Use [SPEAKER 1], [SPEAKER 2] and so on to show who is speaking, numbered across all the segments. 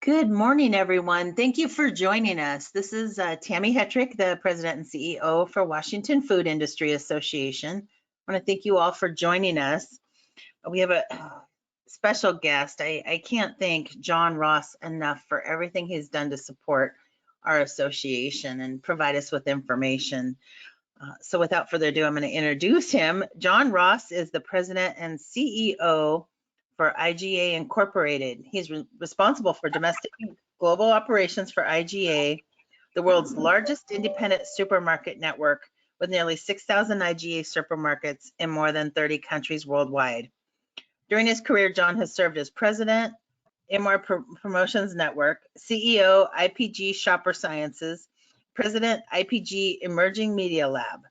[SPEAKER 1] Good morning, everyone. Thank you for joining us. This is Tammy Hetrick, the President and CEO for Washington Food Industry Association. I want to thank you all for joining us. We have a special guest. I can't thank John Ross enough for everything he's done to support our association and provide us with information. So without further ado, I'm going to introduce him. John Ross is the President and CEO for IGA Incorporated. He's responsible for domestic and global operations for IGA, the world's largest independent supermarket network with nearly 6,000 IGA supermarkets in more than 30 countries worldwide. During his career, John has served as president, MR Promotions Network, CEO, IPG Shopper Sciences, president, IPG Emerging Media Lab.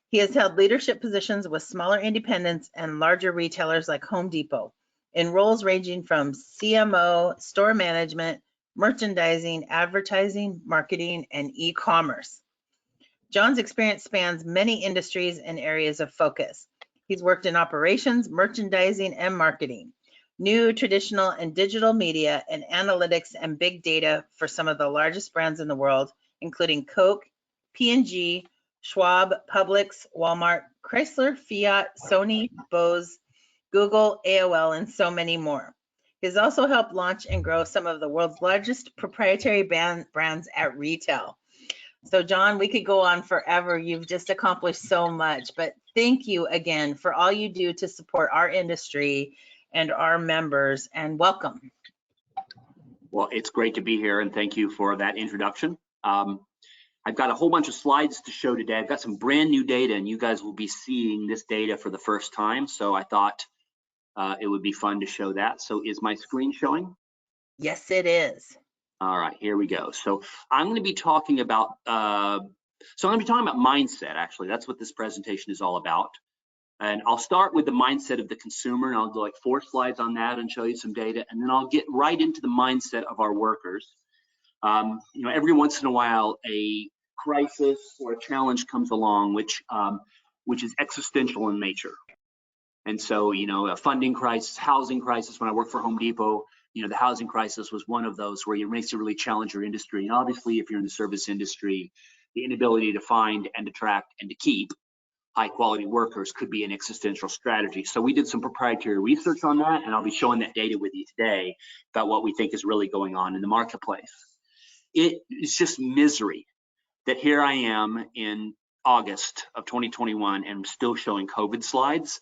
[SPEAKER 1] He has held leadership positions with smaller independents and larger retailers like Home Depot, in roles ranging from CMO, store management, merchandising, advertising, marketing, and e-commerce. John's experience spans many industries and areas of focus. He's worked in operations, merchandising, and marketing, new, traditional, and digital media, and analytics and big data for some of the largest brands in the world, including Coke, P&G, Schwab, Publix, Walmart, Chrysler, Fiat, Sony, Bose, Google, AOL, and so many more. He's also helped launch and grow some of the world's largest proprietary brands at retail. So John, we could go on forever. You've just accomplished so much, but thank you again for all you do to support our industry and our members, and welcome.
[SPEAKER 2] Well, it's great to be here, and thank you for that introduction. I've got a whole bunch of slides to show today. I've got some brand new data, and you guys will be seeing this data for the first time, so I thought it would be fun to show that. So is my screen showing?
[SPEAKER 1] Yes, it is.
[SPEAKER 2] All right, here we go. So I'm going to be talking about mindset. Actually, that's what this presentation is all about. And I'll start with the mindset of the consumer, and I'll go like 4 slides on that and show you some data, and then I'll get right into the mindset of our workers. Every once in a while, a crisis or a challenge comes along, which is existential in nature. And so, a funding crisis, housing crisis. When I worked for Home Depot, the housing crisis was one of those where it makes you really challenge your industry. And obviously, if you're in the service industry, the inability to find and attract and to keep high quality workers could be an existential strategy. So we did some proprietary research on that, and I'll be showing that data with you today about what we think is really going on in the marketplace. It is just misery that here I am in August of 2021 and I'm still showing COVID slides.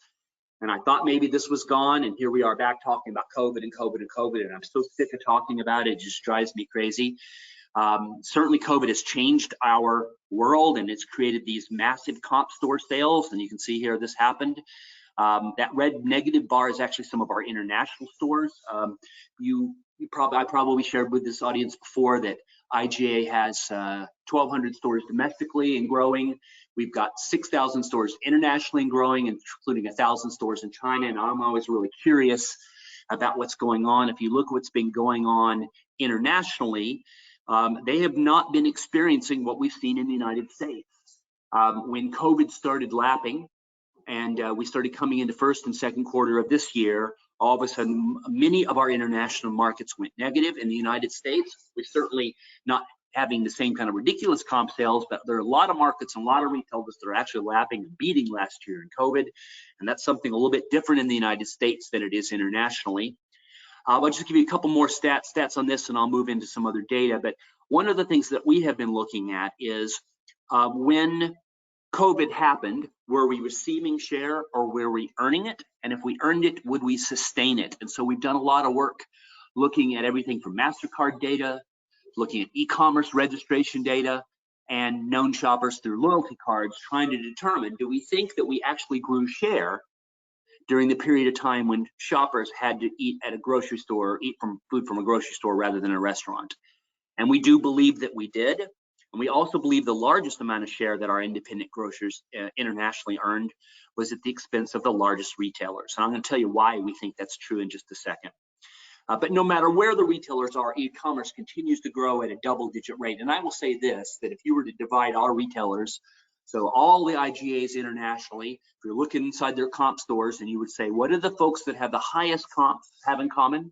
[SPEAKER 2] And I thought maybe this was gone, and here we are back talking about COVID and COVID and COVID, and I'm so sick of talking about it. It just drives me crazy. Certainly COVID has changed our world, and it's created these massive comp store sales, and you can see here this happened. That red negative bar is actually some of our international stores. I probably shared with this audience before that IGA has 1,200 stores domestically and growing. We've got 6,000 stores internationally and growing, including 1,000 stores in China. And I'm always really curious about what's going on. If you look at what's been going on internationally, they have not been experiencing what we've seen in the United States. When COVID started lapping and we started coming into first and second quarter of this year, all of a sudden, many of our international markets went negative. In the United States, we're certainly not having the same kind of ridiculous comp sales, but there are a lot of markets and a lot of retailers that are actually lapping and beating last year in COVID. And that's something a little bit different in the United States than it is internationally. I'll just give you a couple more stats on this, and I'll move into some other data. But one of the things that we have been looking at is when COVID happened, were we receiving share or were we earning it? And if we earned it, would we sustain it? And so we've done a lot of work looking at everything from MasterCard data, looking at e-commerce registration data, and known shoppers through loyalty cards, trying to determine, do we think that we actually grew share during the period of time when shoppers had to eat at a grocery store, eat food from a grocery store rather than a restaurant? And we do believe that we did. And we also believe the largest amount of share that our independent grocers internationally earned was at the expense of the largest retailers. And I'm going to tell you why we think that's true in just a second. But no matter where the retailers are, e-commerce continues to grow at a double-digit rate. And I will say this, that if you were to divide our retailers, so all the IGAs internationally, if you're looking inside their comp stores and you would say, what do the folks that have the highest comps have in common?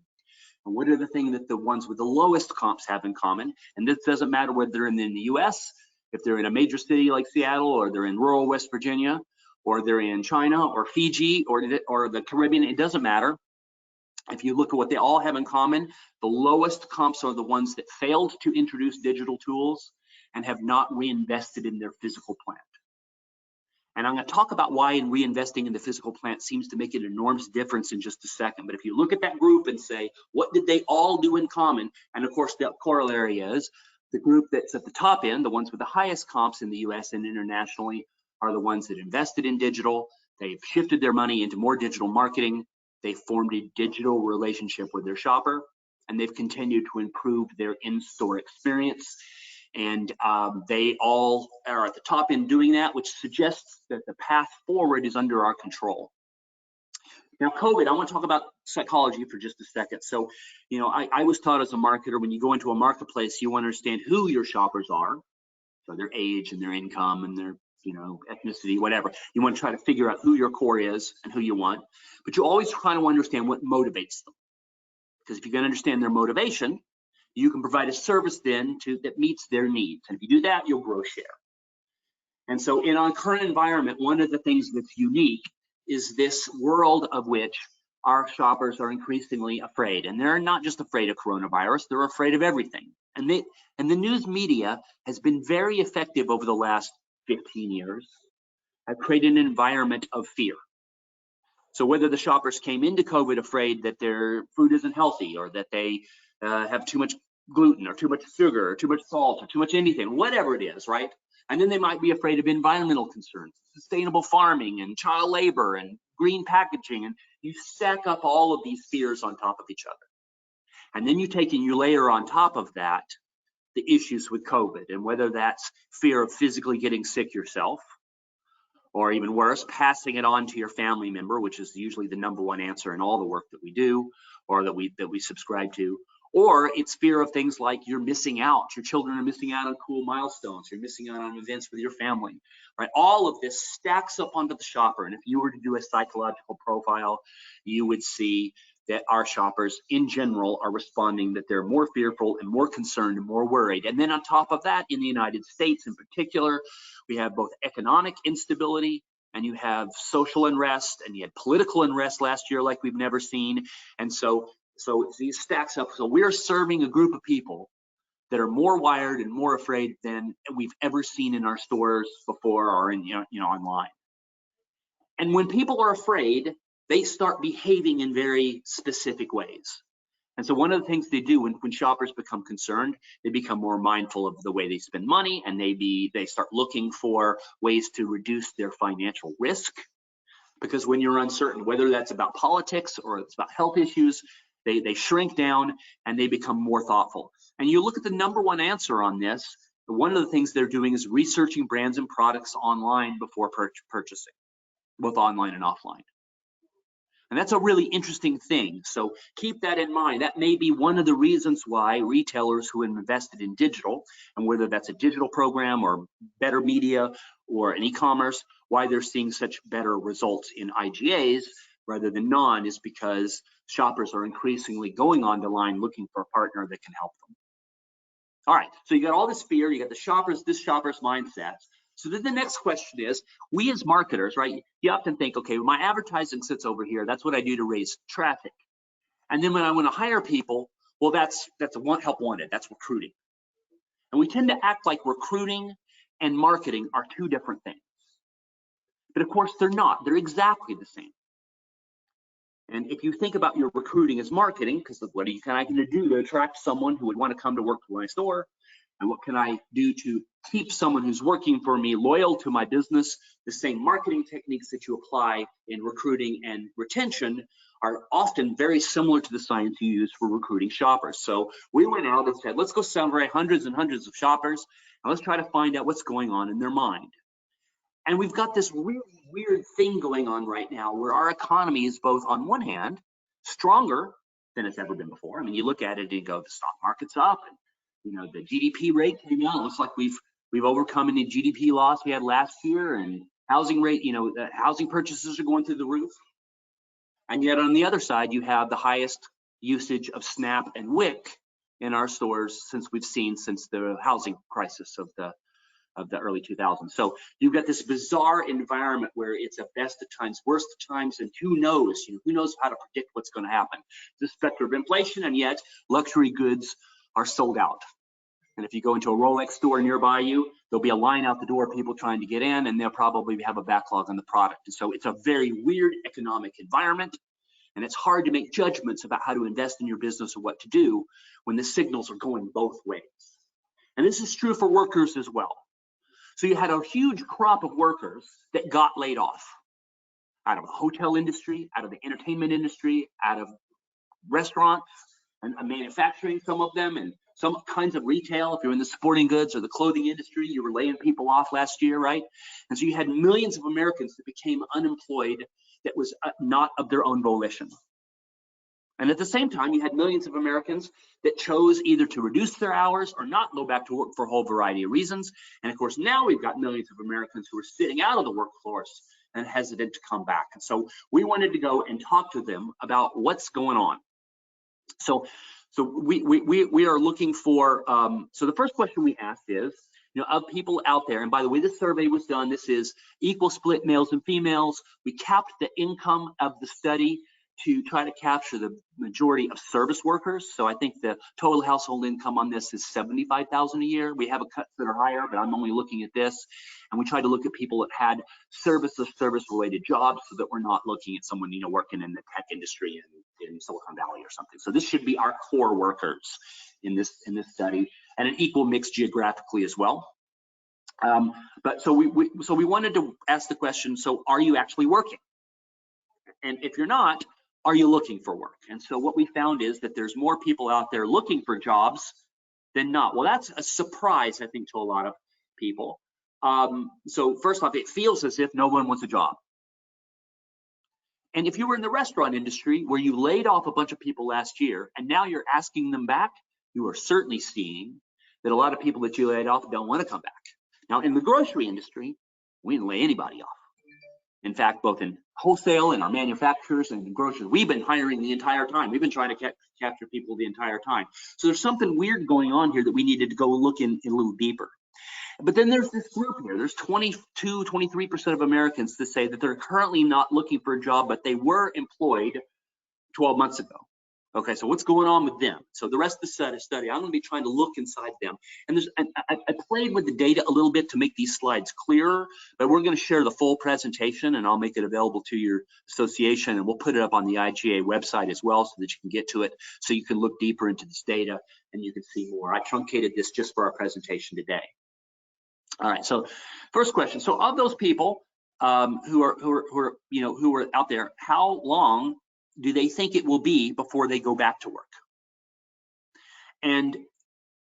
[SPEAKER 2] And what are the things that the ones with the lowest comps have in common? And this doesn't matter whether they're in the US, if they're in a major city like Seattle, or they're in rural West Virginia, or they're in China or Fiji or the Caribbean, it doesn't matter. If you look at what they all have in common, the lowest comps are the ones that failed to introduce digital tools and have not reinvested in their physical plant. And I'm going to talk about why reinvesting in the physical plant seems to make an enormous difference in just a second. But if you look at that group and say, what did they all do in common? And of course, the corollary is the group that's at the top end, the ones with the highest comps in the US and internationally, are the ones that invested in digital. They've shifted their money into more digital marketing. They formed a digital relationship with their shopper, and they've continued to improve their in-store experience. And they all are at the top in doing that, which suggests that the path forward is under our control. Now, COVID, I want to talk about psychology for just a second. So, you know, I was taught as a marketer, when you go into a marketplace, you understand who your shoppers are, so their age and their income and their, you know, ethnicity, whatever. You want to try to figure out who your core is and who you want, but you always try to understand what motivates them. Because if you can understand their motivation, you can provide a service then that meets their needs. And if you do that, you'll grow share. And so in our current environment, one of the things that's unique is this world of which our shoppers are increasingly afraid. And they're not just afraid of coronavirus, they're afraid of everything. And the news media has been very effective over the last 15 years at creating an environment of fear. So whether the shoppers came into COVID afraid that their food isn't healthy, or that they have too much gluten or too much sugar or too much salt or too much anything, whatever it is, right? And then they might be afraid of environmental concerns, sustainable farming and child labor and green packaging. And you stack up all of these fears on top of each other. And then you layer on top of that the issues with COVID, and whether that's fear of physically getting sick yourself, or even worse, passing it on to your family member, which is usually the #1 answer in all the work that we do or that we subscribe to. Or it's fear of things like you're missing out. Your children are missing out on cool milestones. You're missing out on events with your family, right? All of this stacks up onto the shopper. And if you were to do a psychological profile, you would see that our shoppers in general are responding that they're more fearful and more concerned and more worried. And then on top of that, in the United States in particular, we have both economic instability, and you have social unrest, and you had political unrest last year like we've never seen. And so these stacks up. So we're serving a group of people that are more wired and more afraid than we've ever seen in our stores before, or in online. And when people are afraid, they start behaving in very specific ways. And so one of the things they do when shoppers become concerned, they become more mindful of the way they spend money, and they start looking for ways to reduce their financial risk. Because when you're uncertain, whether that's about politics or it's about health issues, they shrink down and they become more thoughtful. And you look at the #1 answer on this, one of the things they're doing is researching brands and products online before purchasing, both online and offline. And that's a really interesting thing. So keep that in mind. That may be one of the reasons why retailers who have invested in digital, and whether that's a digital program or better media or an e-commerce, why they're seeing such better results in IGAs rather than non, is because shoppers are increasingly going on the line looking for a partner that can help them. All right, so you got all this fear, you got this shopper's mindset. So then the next question is, we as marketers, right, you often think, okay, well, my advertising sits over here. That's what I do to raise traffic. And then when I want to hire people, well, that's a help wanted. That's recruiting. And we tend to act like recruiting and marketing are two different things. But of course, they're not. They're exactly the same. And if you think about your recruiting as marketing, because what can I do to attract someone who would want to come to work to my store? And what can I do to keep someone who's working for me loyal to my business? The same marketing techniques that you apply in recruiting and retention are often very similar to the science you use for recruiting shoppers. So we went out and said, let's go survey hundreds and hundreds of shoppers, and let's try to find out what's going on in their mind. And we've got this really weird thing going on right now where our economy is both, on one hand, stronger than it's ever been before. I mean, you look at it and you go, the stock market's up, and the GDP rate came out. It looks like we've overcome any GDP loss we had last year, and housing rate, housing purchases are going through the roof. And yet on the other side, you have the highest, usage of SNAP and WIC in our stores since the housing crisis of the early 2000s. So you've got this bizarre environment where it's a best of times, worst of times, and who knows how to predict what's going to happen. This specter of inflation, and yet luxury goods are sold out. And if you go into a Rolex store nearby you, there'll be a line out the door, people trying to get in, and they'll probably have a backlog on the product. And so it's a very weird economic environment, and it's hard to make judgments about how to invest in your business or what to do when the signals are going both ways. And this is true for workers as well. So you had a huge crop of workers that got laid off out of the hotel industry, out of the entertainment industry, out of restaurants and manufacturing, some of them, and some kinds of retail. If you're in the sporting goods or the clothing industry, you were laying people off last year, right? And so you had millions of Americans that became unemployed that was not of their own volition. And at the same time, you had millions of Americans that chose either to reduce their hours or not go back to work for a whole variety of reasons. And of course, now we've got millions of Americans who are sitting out of the workforce and hesitant to come back. And so we wanted to go and talk to them about what's going on. So we are looking for, so the first question we asked is, of people out there, and by the way, this survey was done, this is equal split males and females. We capped the income of the study to try to capture the majority of service workers. So I think the total household income on this is $75,000 a year. We have a cuts that are higher, but I'm only looking at this. And we tried to look at people that had service-related jobs, so that we're not looking at someone, working in the tech industry in Silicon Valley or something. So this should be our core workers in this study, and an equal mix geographically as well. But so we wanted to ask the question: so are you actually working? And if you're not, are you looking for work? And so what we found is that there's more people out there looking for jobs than not. Well, that's a surprise, I think, to a lot of people. So first off, it feels as if no one wants a job. And if you were in the restaurant industry where you laid off a bunch of people last year and now you're asking them back, you are certainly seeing that a lot of people that you laid off don't want to come back. Now, in the grocery industry, we didn't lay anybody off. In fact, both in wholesale and our manufacturers and in groceries, we've been hiring the entire time. We've been trying to capture people the entire time. So there's something weird going on here that we needed to go look in a little deeper. But then there's this group here. There's 23% of Americans that say that they're currently not looking for a job, but they were employed 12 months ago. Okay, so what's going on with them? So the rest of the study, I'm going to be trying to look inside them. And I played with the data a little bit to make these slides clearer, but we're going to share the full presentation, and I'll make it available to your association, and we'll put it up on the IGA website as well, so that you can get to it, so you can look deeper into this data and you can see more. I truncated this just for our presentation today. All right, so first question. So of those people who are out there, how long do they think it will be before they go back to work? And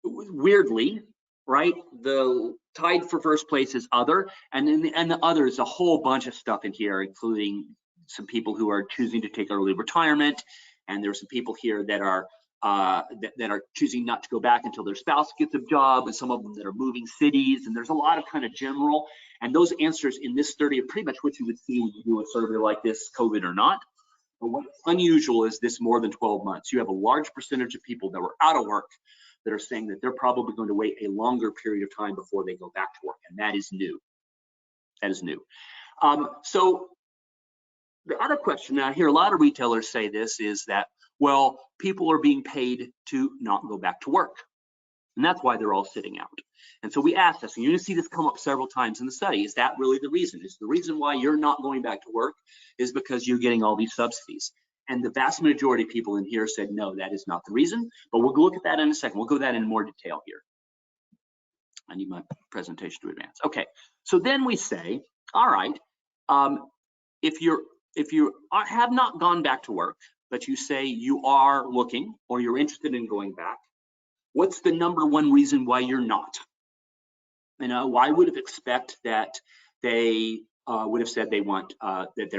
[SPEAKER 2] weirdly, right, the tied for first place is other, and the other is a whole bunch of stuff in here, including some people who are choosing to take early retirement, and there's some people here that are choosing not to go back until their spouse gets a job, and some of them that are moving cities, and there's a lot of kind of general, and those answers in this study are pretty much what you would see when you do a survey like this, COVID or not. But what's unusual is this more than 12 months. You have a large percentage of people that were out of work that are saying that they're probably going to wait a longer period of time before they go back to work, and that is new. That is new. So the other question, now I hear a lot of retailers say this, is that, well, people are being paid to not go back to work, and that's why they're all sitting out. And so we asked this, and you're going to see this come up several times in the study. Is that really the reason? Is the reason why you're not going back to work is because you're getting all these subsidies? And the vast majority of people in here said, no, that is not the reason, but we'll look at that in a second. We'll go that in more detail here. I need my presentation to advance. Okay, so then we say, all right, if you have not gone back to work, but you say you are looking or you're interested in going back, what's the number one reason why you're not? Why would have expect that they would have said they want that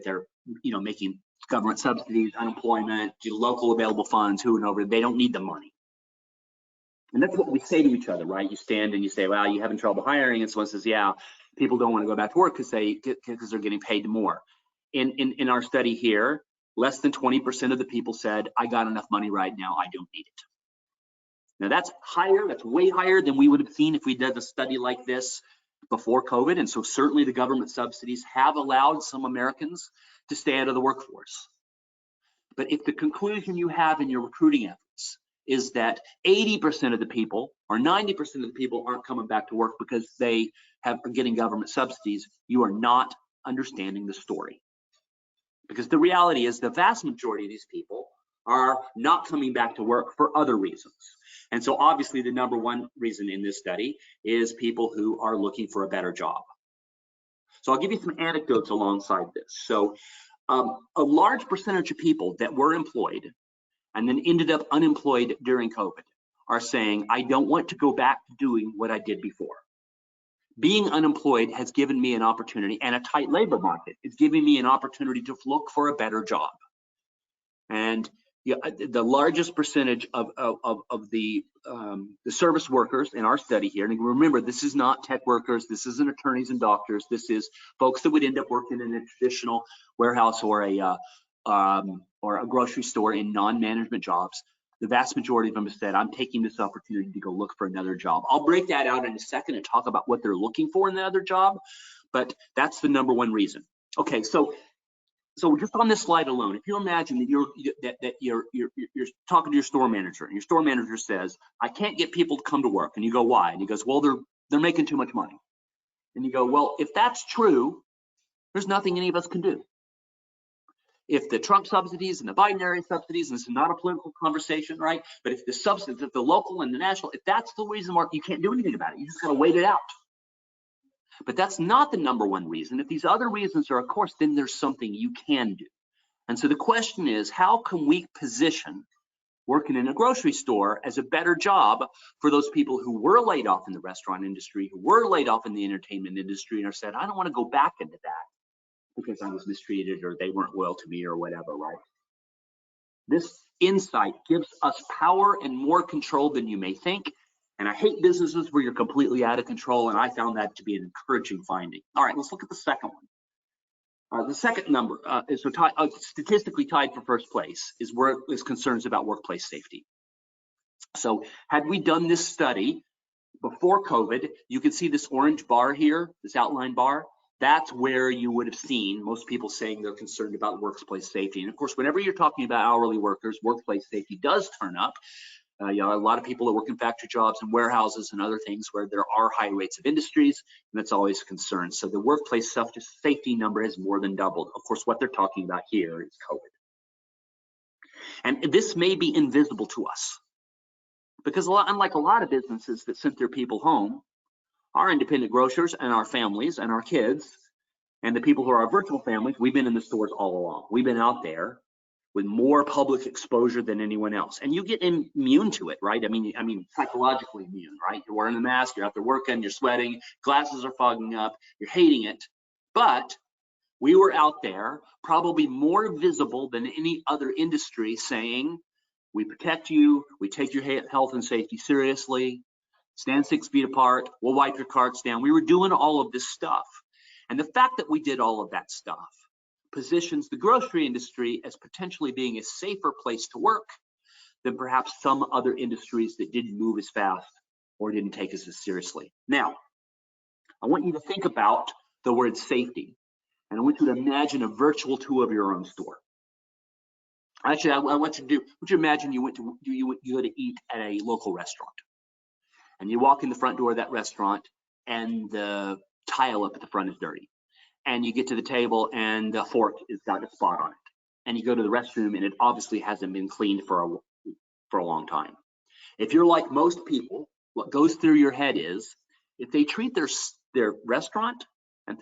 [SPEAKER 2] they're making government subsidies, unemployment, local available funds, who and over, they don't need the money. And that's what we say to each other, right? You stand and you say, well, you're having trouble hiring, and someone says, yeah, people don't want to go back to work because they're getting paid more. In our study here, less than 20% of the people said, I got enough money right now, I don't need it. Now that's higher, that's way higher than we would have seen if we did a study like this before COVID. And so certainly the government subsidies have allowed some Americans to stay out of the workforce. But if the conclusion you have in your recruiting efforts is that 80% of the people or 90% of the people aren't coming back to work because they are getting government subsidies, you are not understanding the story. Because the reality is the vast majority of these people are not coming back to work for other reasons. And so obviously the number one reason in this study is people who are looking for a better job. So I'll give you some anecdotes alongside this. So a large percentage of people that were employed and then ended up unemployed during COVID are saying, I don't want to go back to doing what I did before. Being unemployed has given me an opportunity, and a tight labor market is giving me an opportunity to look for a better job. And the largest percentage of the service workers in our study here, and remember, this is not tech workers, this isn't attorneys and doctors, this is folks that would end up working in a traditional warehouse or a grocery store in non-management jobs. The vast majority of them have said, I'm taking this opportunity to go look for another job. I'll break that out in a second and talk about what they're looking for in the other job, but that's the number one reason. Okay, so just on this slide alone, if you imagine that you're talking to your store manager, and your store manager says, I can't get people to come to work, and you go, why? And he goes, well, they're making too much money. And you go, well, if that's true, there's nothing any of us can do. If the Trump subsidies and the Biden area subsidies, and this is not a political conversation, right? But if the subsidies, if the local and the national, if that's the reason why, you can't do anything about it. You just got to wait it out. But that's not the number one reason. If these other reasons are, of course, then there's something you can do. And so the question is, how can we position working in a grocery store as a better job for those people who were laid off in the restaurant industry, who were laid off in the entertainment industry, and are said, I don't want to go back into that because I was mistreated or they weren't loyal to me or whatever, right? This insight gives us power and more control than you may think. And I hate businesses where you're completely out of control, and I found that to be an encouraging finding. All right, let's look at the second one. The second number is statistically tied for first place is concerns about workplace safety. So had we done this study before COVID, you can see this orange bar here, this outline bar. That's where you would have seen most people saying they're concerned about workplace safety. And of course, whenever you're talking about hourly workers, workplace safety does turn up. A lot of people that work in factory jobs and warehouses and other things where there are high rates of industries, and that's always a concern. So the workplace safety number has more than doubled. Of course, what they're talking about here is COVID. And this may be invisible to us because unlike a lot of businesses that sent their people home, our independent grocers and our families and our kids and the people who are our virtual families, we've been in the stores all along. We've been out there with more public exposure than anyone else. And you get immune to it, right? I mean, psychologically immune, right? You're wearing a mask, you're out there working, you're sweating, glasses are fogging up, you're hating it. But we were out there probably more visible than any other industry saying, we protect you, we take your health and safety seriously, stand 6 feet apart, we'll wipe your carts down. We were doing all of this stuff. And the fact that we did all of that stuff positions the grocery industry as potentially being a safer place to work than perhaps some other industries that didn't move as fast or didn't take us as seriously. Now, I want you to think about the word safety, and I want you to imagine a virtual tour of your own store. Actually, I want you to imagine you go to eat at a local restaurant, and you walk in the front door of that restaurant, and the tile up at the front is dirty. And you get to the table and the fork has got a spot on it. And you go to the restroom and it obviously hasn't been cleaned for a long time. If you're like most people, what goes through your head is, if they treat their restaurant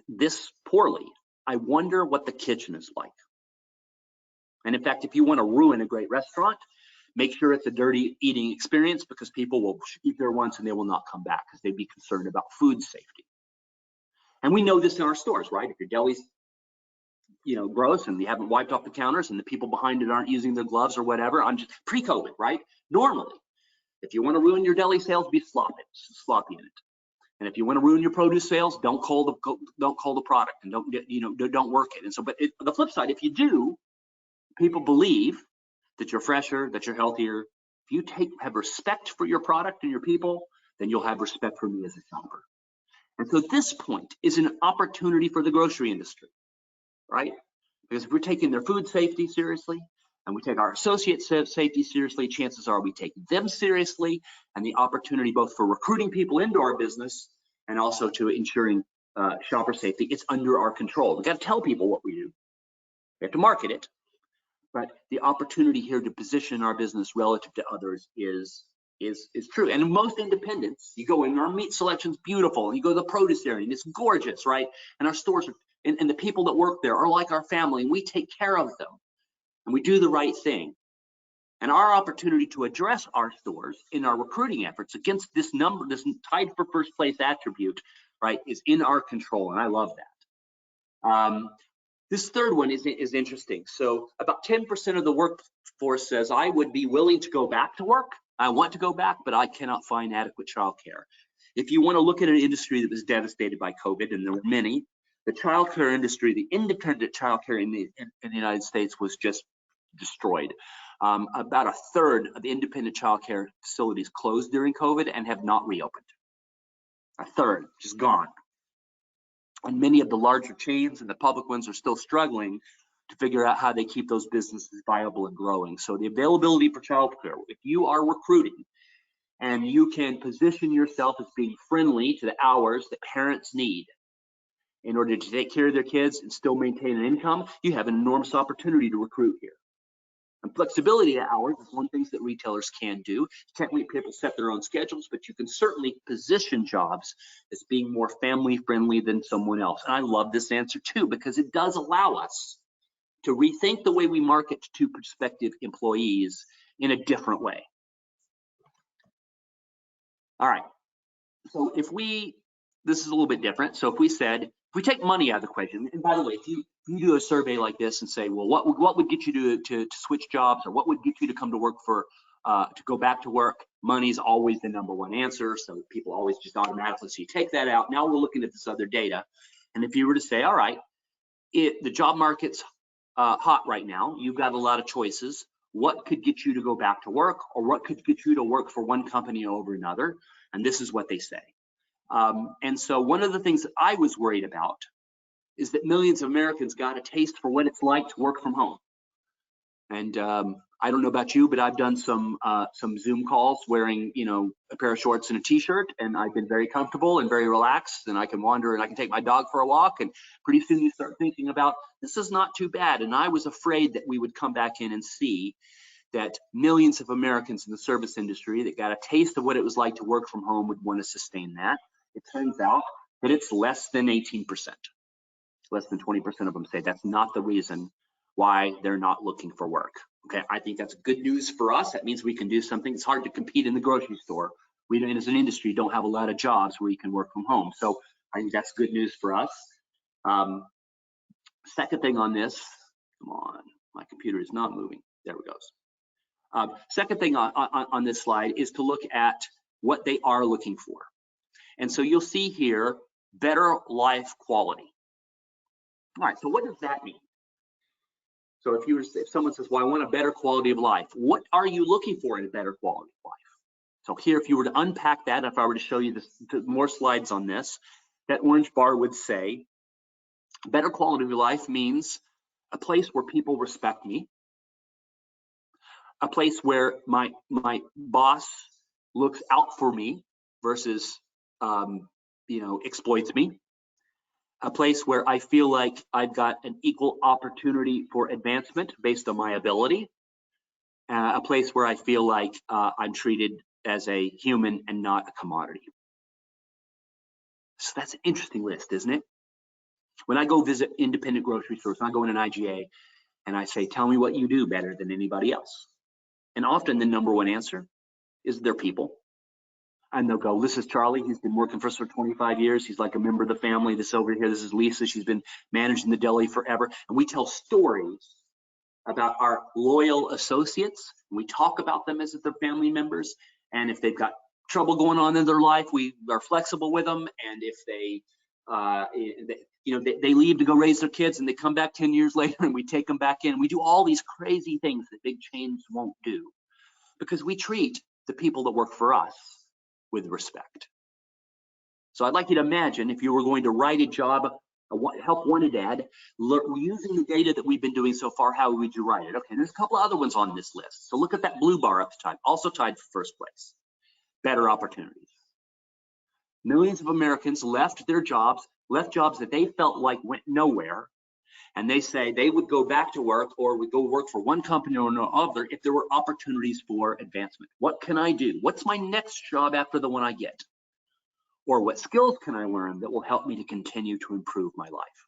[SPEAKER 2] this poorly, I wonder what the kitchen is like. And in fact, if you want to ruin a great restaurant, make sure it's a dirty eating experience, because people will eat there once and they will not come back because they'd be concerned about food safety. And we know this in our stores, right? If your deli's, gross and you haven't wiped off the counters and the people behind it aren't using their gloves or whatever, I'm just pre-COVID, right? Normally, if you want to ruin your deli sales, be sloppy in it. And if you want to ruin your produce sales, don't call the product and don't work it. And so, but the flip side, if you do, people believe that you're fresher, that you're healthier. If you have respect for your product and your people, then you'll have respect for me as a shopper. And so this point is an opportunity for the grocery industry, right? Because if we're taking their food safety seriously and we take our associates' safety seriously, chances are we take them seriously, and the opportunity both for recruiting people into our business and also to ensuring shopper safety, it's under our control. We got to tell people what we do. We have to market it, but the opportunity here to position our business relative to others is true. And in most independents, you go in, our meat selection's beautiful. You go to the produce area and it's gorgeous, right? And our stores and the people that work there are like our family, and we take care of them and we do the right thing. And our opportunity to address our stores in our recruiting efforts against this tied for first place attribute, right, is in our control, and I love that. This third one is interesting. So about 10% of the workforce says, I would be willing to go back to work. I want to go back, but I cannot find adequate childcare. If you want to look at an industry that was devastated by COVID, and there were many, the childcare industry, the independent childcare in the United States was just destroyed. About a third of the independent childcare facilities closed during COVID and have not reopened. A third, just gone. And many of the larger chains and the public ones are still struggling to figure out how they keep those businesses viable and growing. So the availability for childcare, if you are recruiting and you can position yourself as being friendly to the hours that parents need in order to take care of their kids and still maintain an income, you have an enormous opportunity to recruit here. And flexibility of hours is one thing that retailers can do. You can't make people set their own schedules, but you can certainly position jobs as being more family friendly than someone else. And I love this answer too, because it does allow us to rethink the way we market to prospective employees in a different way. All right, so this is a little bit different. So if we take money out of the equation, and by the way, if you do a survey like this and say, well, what would get you to switch jobs, or what would get you to come to work to go back to work? Money's always the number one answer. So people always just automatically, so you take that out. Now we're looking at this other data. And if you were to say, all right, the job market's hot right now, you've got a lot of choices. What could get you to go back to work, or what could get you to work for one company over another? And this is what they say. And so one of the things that I was worried about is that millions of Americans got a taste for what it's like to work from home. And I don't know about you, but I've done some Zoom calls wearing, a pair of shorts and a t-shirt, and I've been very comfortable and very relaxed, and I can wander and I can take my dog for a walk, and pretty soon you start thinking about, this is not too bad. And I was afraid that we would come back in and see that millions of Americans in the service industry that got a taste of what it was like to work from home would want to sustain that. It turns out that it's less than 18%. Less than 20% of them say that's not the reason why they're not looking for work. Okay, I think that's good news for us. That means we can do something. It's hard to compete in the grocery store. We, as an industry, don't have a lot of jobs where you can work from home. So I think that's good news for us. Second thing on this, come on, my computer is not moving. There it goes. Second thing on this slide is to look at what they are looking for. And so you'll see here, better life quality. All right, so what does that mean? So if someone says, well, I want a better quality of life, what are you looking for in a better quality of life? So here, if you were to unpack that, if I were to show you more slides on this, that orange bar would say, better quality of life means a place where people respect me, a place where my boss looks out for me versus exploits me, a place where I feel like I've got an equal opportunity for advancement based on my ability, a place where I feel like I'm treated as a human and not a commodity. So that's an interesting list, isn't it? When I go visit independent grocery stores, I go in an IGA and I say, tell me what you do better than anybody else. And often the number one answer is their people. And they'll go, this is Charlie, he's been working for us for 25 years. He's like a member of the family. This over here, this is Lisa, she's been managing the deli forever. And we tell stories about our loyal associates. We talk about them as if they're family members. And if they've got trouble going on in their life, we are flexible with them. And if they They leave to go raise their kids and they come back 10 years later and we take them back in. We do all these crazy things that big chains won't do because we treat the people that work for us with respect. So I'd like you to imagine if you were going to write a job, a help wanted ad, using the data that we've been doing so far, how would you write it? Okay, there's a couple of other ones on this list. So look at that blue bar up the top, also tied for first place. Better opportunities. Millions of Americans left their jobs, that they felt like went nowhere, and they say they would go back to work or would go work for one company or another if there were opportunities for advancement. What can I do? What's my next job after the one I get? Or what skills can I learn that will help me to continue to improve my life?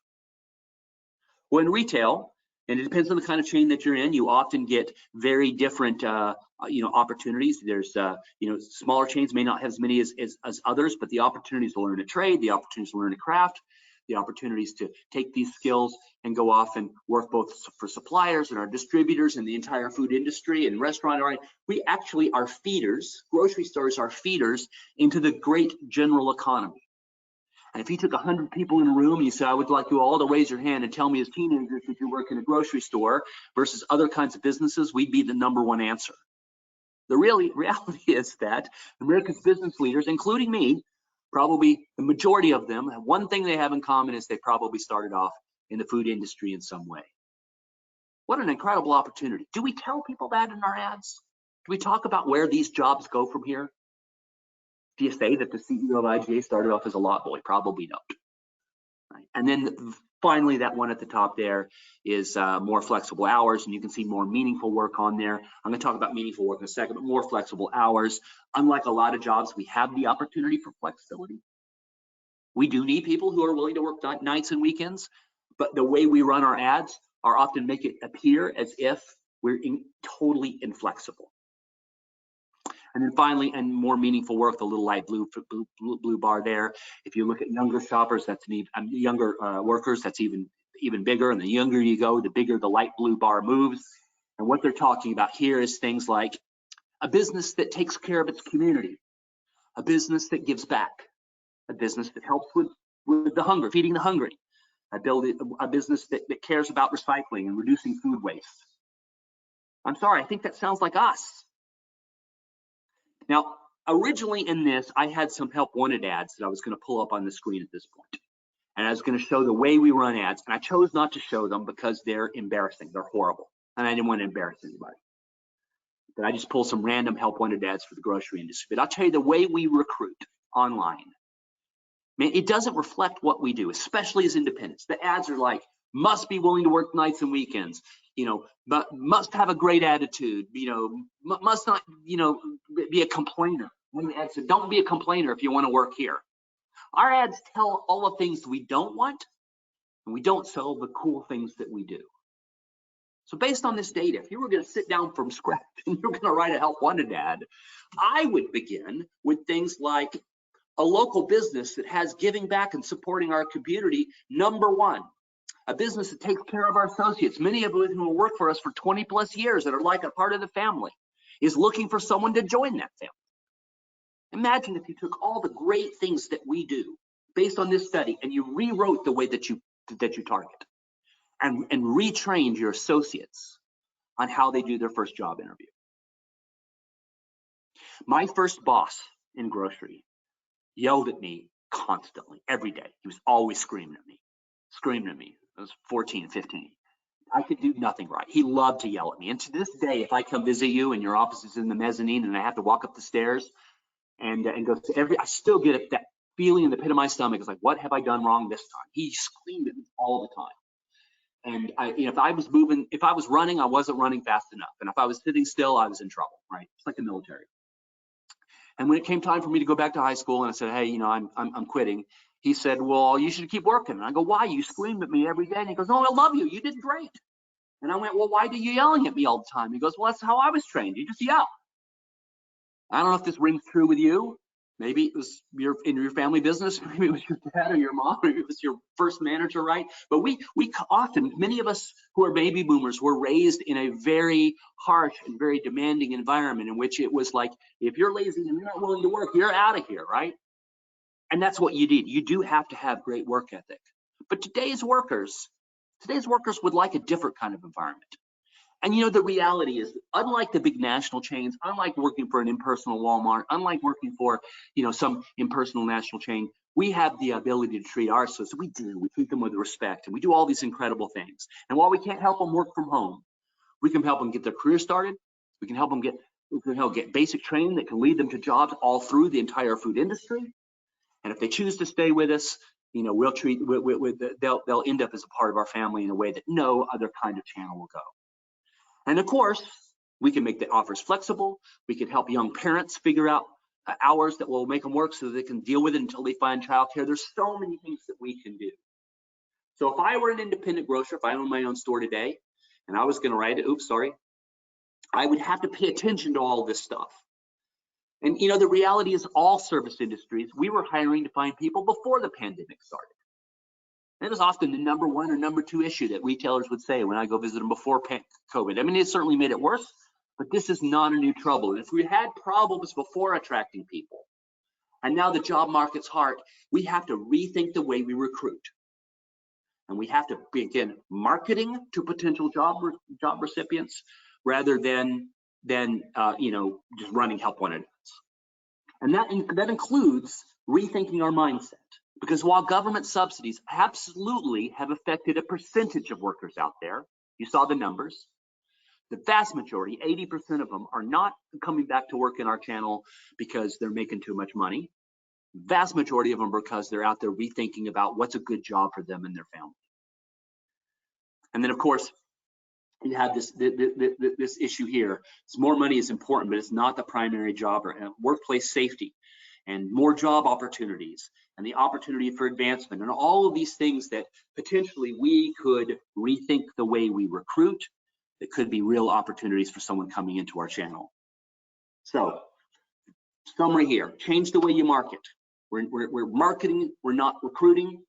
[SPEAKER 2] Well, in retail, and it depends on the kind of chain that you're in, you often get very different opportunities. There's smaller chains may not have as many as others, but the opportunities to learn a trade, the opportunities to learn a craft, the opportunities to take these skills and go off and work both for suppliers and our distributors and the entire food industry and restaurant. We actually are feeders, grocery stores are feeders into the great general economy. And if you took 100 people in a room and you said, I would like you all to raise your hand and tell me as teenagers if you work in a grocery store versus other kinds of businesses, we'd be the #1 answer. The reality is that America's business leaders, including me, probably the majority of them, one thing they have in common is they probably started off in the food industry in some way. What an incredible opportunity. Do we tell people that in our ads? Do we talk about where these jobs go from here? Do you say that the CEO of IGA started off as a lot boy? Probably not. Right. And then finally, that one at the top there is more flexible hours, and you can see more meaningful work on there. I'm going to talk about meaningful work in a second, but more flexible hours. Unlike a lot of jobs, we have the opportunity for flexibility. We do need people who are willing to work nights and weekends, but the way we run our ads are often make it appear as if we're totally inflexible. And then finally, and more meaningful work, the little light blue bar there. If you look at younger shoppers, that's younger workers, that's even bigger. And the younger you go, the bigger the light blue bar moves. And what they're talking about here is things like a business that takes care of its community, a business that gives back, a business that helps with the hunger, feeding the hungry, a business that cares about recycling and reducing food waste. I'm sorry, I think that sounds like us. Now, originally in this, I had some help wanted ads that I was going to pull up on the screen at this point. And I was going to show the way we run ads. And I chose not to show them because they're embarrassing. They're horrible. And I didn't want to embarrass anybody. But I just pulled some random help wanted ads for the grocery industry. But I'll tell you, the way we recruit online, man, it doesn't reflect what we do, especially as independents. The ads are like, must be willing to work nights and weekends, but must have a great attitude, must not, be a complainer. One ad said, don't be a complainer if you want to work here. Our ads tell all the things we don't want, and we don't sell the cool things that we do. So based on this data, if you were going to sit down from scratch and you're going to write a help wanted ad, I would begin with things like a local business that has giving back and supporting our community, #1. A business that takes care of our associates, many of whom will work for us for 20 plus years that are like a part of the family, is looking for someone to join that family. Imagine if you took all the great things that we do based on this study and you rewrote the way that you target and retrained your associates on how they do their first job interview. My first boss in grocery yelled at me constantly, every day. He was always screaming at me. I was 14, 15. I could do nothing right. He loved to yell at me. And to this day, if I come visit you and your office is in the mezzanine and I have to walk up the stairs and go to I still get that feeling in the pit of my stomach. It's like, what have I done wrong this time? He screamed at me all the time. And if I was running, I wasn't running fast enough. And if I was sitting still, I was in trouble, right? It's like the military. And when it came time for me to go back to high school and I said, hey, I'm quitting, he said, well, you should keep working. And I go, why? You scream at me every day. And he goes, oh, I love you. You did great. And I went, well, why are you yelling at me all the time? He goes, well, that's how I was trained. You just yell. I don't know if this rings true with you. Maybe it was in your family business. Maybe it was your dad or your mom. Maybe it was your first manager, right? But we often, many of us who are baby boomers were raised in a very harsh and very demanding environment in which it was like, if you're lazy and you're not willing to work, you're out of here, right? And that's what you need. You do have to have great work ethic. But today's workers would like a different kind of environment. And you know, the reality is, unlike the big national chains, unlike working for an impersonal Walmart, unlike working for, you know, some impersonal national chain, we have the ability to treat our associates. We do. We treat them with respect, and we do all these incredible things. And while we can't help them work from home, we can help them get their career started. We can help them get basic training that can lead them to jobs all through the entire food industry. And if they choose to stay with us, you know, they'll end up as a part of our family in a way that no other kind of channel will go. And of course, we can make the offers flexible. We can help young parents figure out hours that will make them work so they can deal with it until they find childcare. There's so many things that we can do. So if I were an independent grocer, if I owned my own store today, and I was going to write it, I would have to pay attention to all this stuff. And you know, the reality is, all service industries, we were hiring to find people before the pandemic started. That was often the number one or number two issue that retailers would say when I go visit them before COVID. I mean, it certainly made it worse, but this is not a new trouble. And if we had problems before attracting people, and now the job market's hard, we have to rethink the way we recruit. And we have to begin marketing to potential job recipients rather than you know, just running help wanted ads. And that includes rethinking our mindset. Because while government subsidies absolutely have affected a percentage of workers out there, you saw the numbers, the vast majority, 80% of them, are not coming back to work in our channel because they're making too much money. Vast majority of them because they're out there rethinking about what's a good job for them and their family. And then, of course, you have this issue here. More money is important, but it's not the primary job. Workplace safety and more job opportunities and the opportunity for advancement and all of these things that potentially we could rethink the way we recruit, that could be real opportunities for someone coming into our channel. So, summary here: change the way you market. We're marketing, we're not recruiting.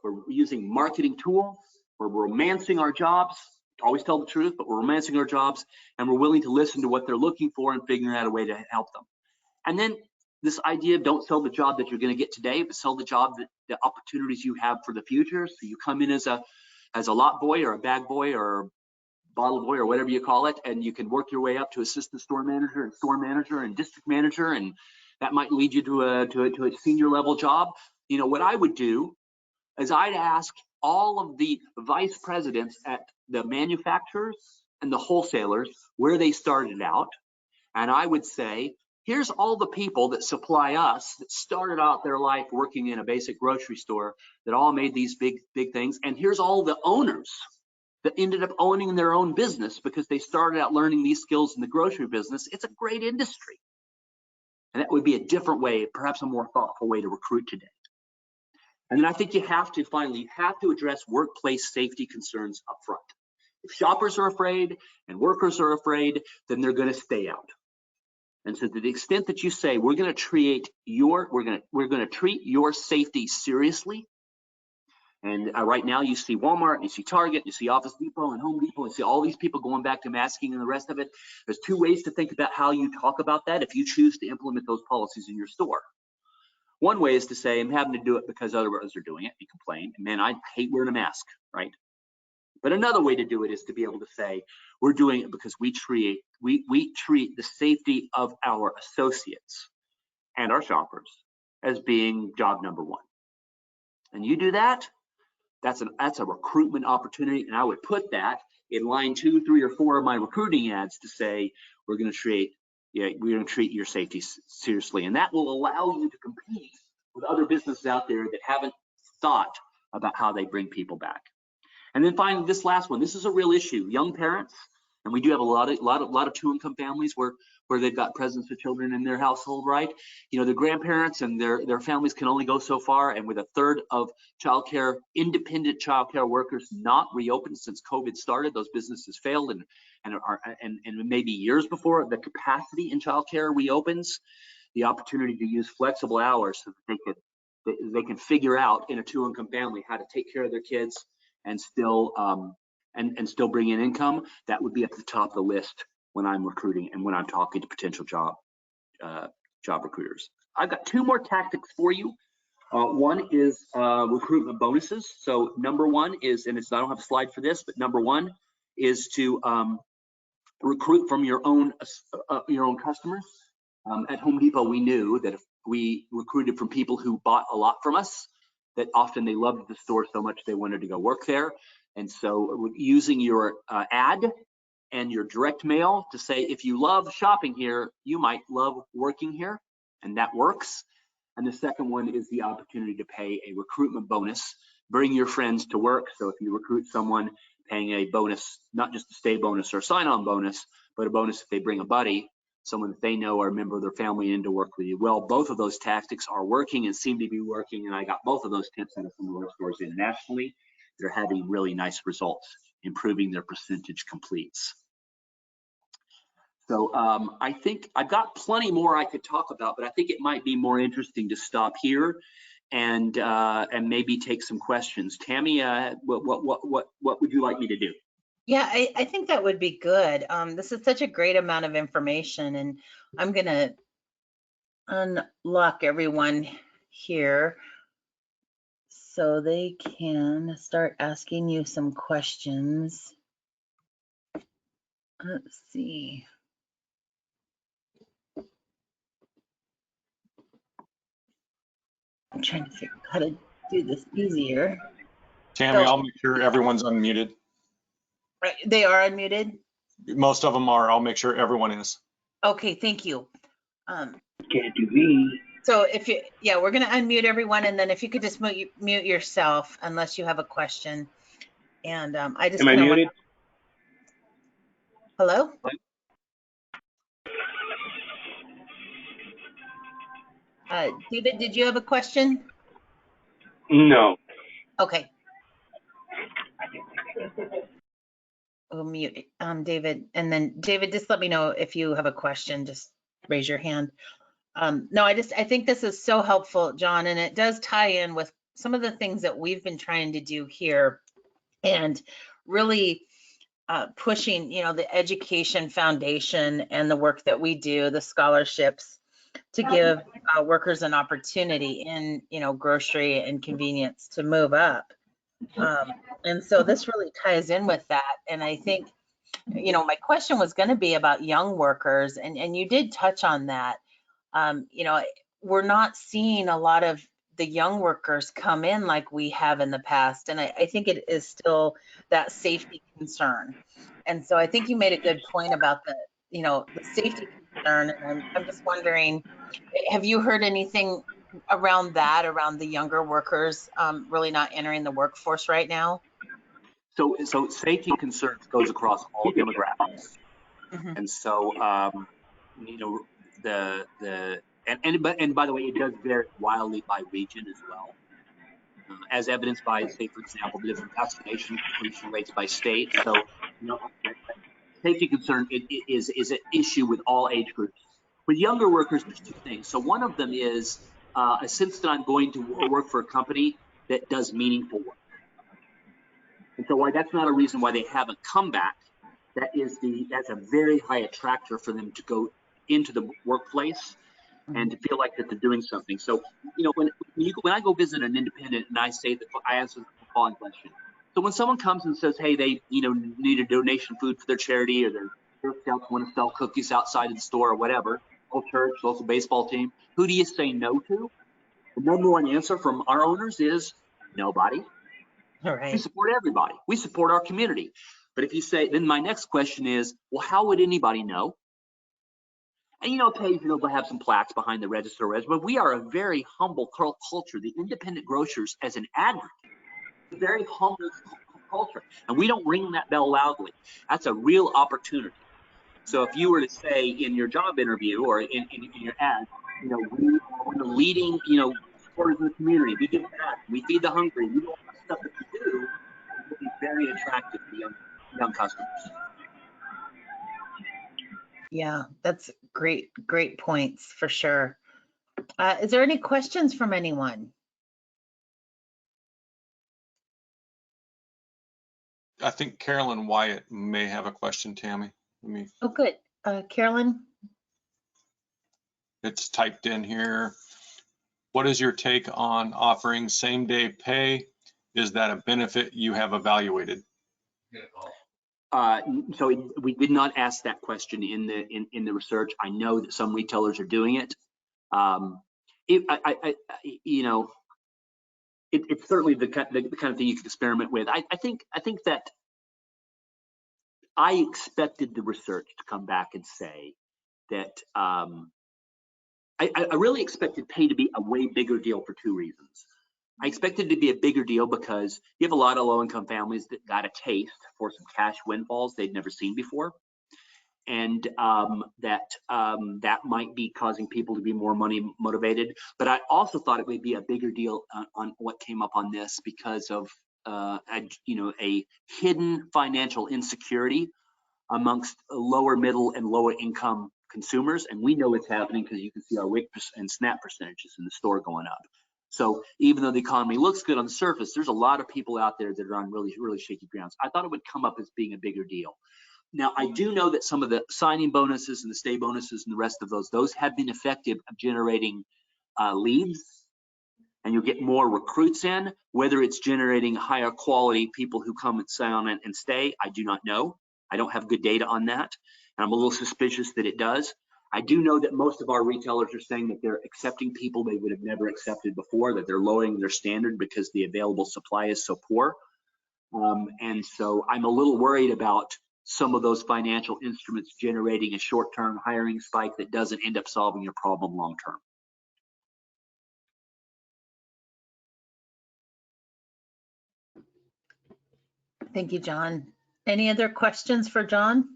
[SPEAKER 2] We're using marketing tools. We're romancing our jobs. Always tell the truth, but we're romancing our jobs, and we're willing to listen to what they're looking for and figuring out a way to help them. And then this idea of don't sell the job that you're going to get today, but sell the job that the opportunities you have for the future. So you come in as a lot boy or a bag boy or a bottle boy or whatever you call it, and you can work your way up to assistant store manager and district manager, and that might lead you to a senior level job. You know, what I would do is I'd ask all of the vice presidents at the manufacturers and the wholesalers where they started out, and I would say, here's all the people that supply us that started out their life working in a basic grocery store that all made these big things, and here's all the owners that ended up owning their own business because they started out learning these skills in the grocery business. It's a great industry. And that would be a different way, perhaps a more thoughtful way to recruit today. And then I think you have to address workplace safety concerns up front. If shoppers are afraid and workers are afraid, then they're going to stay out. And so to the extent that you say we're going to treat your safety seriously, and right now you see Walmart, you see Target, you see Office Depot and Home Depot, and see all these people going back to masking and the rest of it. There's two ways to think about how you talk about that if you choose to implement those policies in your store. One way is to say, I'm having to do it because others are doing it. You complain, and man, I hate wearing a mask, right? But another way to do it is to be able to say, we're doing it because we treat the safety of our associates and our shoppers as being job number one. And you do that, that's a recruitment opportunity, and I would put that in line 2, 3, or 4 of my recruiting ads to say, we're going to treat your safety seriously, and that will allow you to compete with other businesses out there that haven't thought about how they bring people back. And then finally, this last one, this is a real issue. Young parents, and we do have a lot of two-income families where they've got presence of children in their household, right? You know, the grandparents and their families can only go so far, and with a third of independent childcare workers not reopened since COVID started, those businesses failed, and maybe years before the capacity in childcare reopens, the opportunity to use flexible hours so that they can figure out in a two-income family how to take care of their kids and still bring in income, that would be at the top of the list when I'm recruiting and when I'm talking to potential job recruiters. I've got 2 more tactics for you. One is recruitment bonuses. So number one is, and I don't have a slide for this, but number one is to recruit from your own customers. At Home Depot, we knew that if we recruited from people who bought a lot from us, that often they loved the store so much they wanted to go work there. And so using your ad and your direct mail to say, if you love shopping here, you might love working here, and that works. And the second one is the opportunity to pay a recruitment bonus. Bring your friends to work. So if you recruit someone, paying a bonus, not just a stay bonus or sign-on bonus, but a bonus if they bring a buddy, someone that they know or a member of their family in to work with you. Well, both of those tactics are working and seem to be working. And I got both of those tips out of some of our stores internationally. They're having really nice results, improving their percentage completes. So I think I've got plenty more I could talk about, but I think it might be more interesting to stop here and maybe take some questions. Tammy, what would you like me to do?
[SPEAKER 1] Yeah, I think that would be good. This is such a great amount of information, and I'm gonna unlock everyone here so they can start asking you some questions. Let's see. I'm trying to figure out how to do this easier.
[SPEAKER 3] Tammy,
[SPEAKER 1] So,
[SPEAKER 3] I'll make sure everyone's unmuted.
[SPEAKER 1] they are unmuted?
[SPEAKER 3] Most of them are. I'll make sure everyone is.
[SPEAKER 1] Okay, thank you.
[SPEAKER 2] Can't do me.
[SPEAKER 1] So if you, yeah, we're gonna unmute everyone, and then if you could just mute yourself unless you have a question. And I just kind of want. Hello? David, did you have a question?
[SPEAKER 4] No.
[SPEAKER 1] Okay. We'll mute David, and then David, just let me know if you have a question. Just raise your hand. No, I think this is so helpful, John, and it does tie in with some of the things that we've been trying to do here, and really pushing, the education foundation and the work that we do, the scholarships, to give workers an opportunity in, grocery and convenience to move up. And so this really ties in with that. And I think, my question was going to be about young workers, and you did touch on that. We're not seeing a lot of the young workers come in like we have in the past. And I think it is still that safety concern. And so I think you made a good point about the safety concern. And I'm just wondering, have you heard anything around that, around the younger workers really not entering the workforce right now?
[SPEAKER 2] So safety concerns goes across all demographics.
[SPEAKER 1] Mm-hmm.
[SPEAKER 2] And so, and by the way, it does vary wildly by region as well, as evidenced by, say, for example, the different vaccination completion rates by state. So, safety concern is an issue with all age groups. With younger workers, there's two things. So one of them is a sense that I'm going to work for a company that does meaningful work. And so why that's not a reason why they haven't come back. That's a very high attractor for them to go into the workplace and to feel like that they're doing something. So, when I go visit an independent and I answer the following question. So when someone comes and says, hey, they need a donation food for their charity, or their Girl Scouts want to sell cookies outside of the store or whatever, local church, local baseball team, who do you say no to? The number one answer from our owners is nobody.
[SPEAKER 1] All right.
[SPEAKER 2] We support everybody. We support our community. But if you say, then my next question is, well, how would anybody know? And occasionally they'll have some plaques behind the register, but we are a very humble culture. The independent grocers as an aggregate, a very humble culture, and we don't ring that bell loudly. That's a real opportunity. So if you were to say in your job interview or in your ad, we are the leading, supporters of the community. We give back. We feed the hungry. We do all that stuff that we do. It will be very attractive to young customers.
[SPEAKER 1] Yeah, that's great points for sure. Is there any questions from anyone?
[SPEAKER 3] I think Carolyn Wyatt may have a question, Tammy.
[SPEAKER 1] Oh, good. Carolyn?
[SPEAKER 3] It's typed in here. What is your take on offering same-day pay? Is that a benefit you have evaluated?
[SPEAKER 2] We did not ask that question in the research. I know that some retailers are doing it. It's certainly the kind of thing you could experiment with. I think that I expected the research to come back and say that I really expected pay to be a way bigger deal for two reasons. I expected it to be a bigger deal because you have a lot of low-income families that got a taste for some cash windfalls they'd never seen before, and that might be causing people to be more money motivated. But I also thought it would be a bigger deal on what came up on this because of a hidden financial insecurity amongst lower middle and lower income consumers, and we know it's happening because you can see our WIC and SNAP percentages in the store going up. So even though the economy looks good on the surface, there's a lot of people out there that are on really, really shaky grounds. I thought it would come up as being a bigger deal. Now, I do know that some of the signing bonuses and the stay bonuses and the rest of those have been effective of generating leads, and you'll get more recruits in. Whether it's generating higher quality people who come and sign on and stay, I do not know. I don't have good data on that, and I'm a little suspicious that it does. I do know that most of our retailers are saying that they're accepting people they would have never accepted before, that they're lowering their standard because the available supply is so poor. And so I'm a little worried about some of those financial instruments generating a short-term hiring spike that doesn't end up solving your problem long-term.
[SPEAKER 1] Thank you, John. Any other questions for John?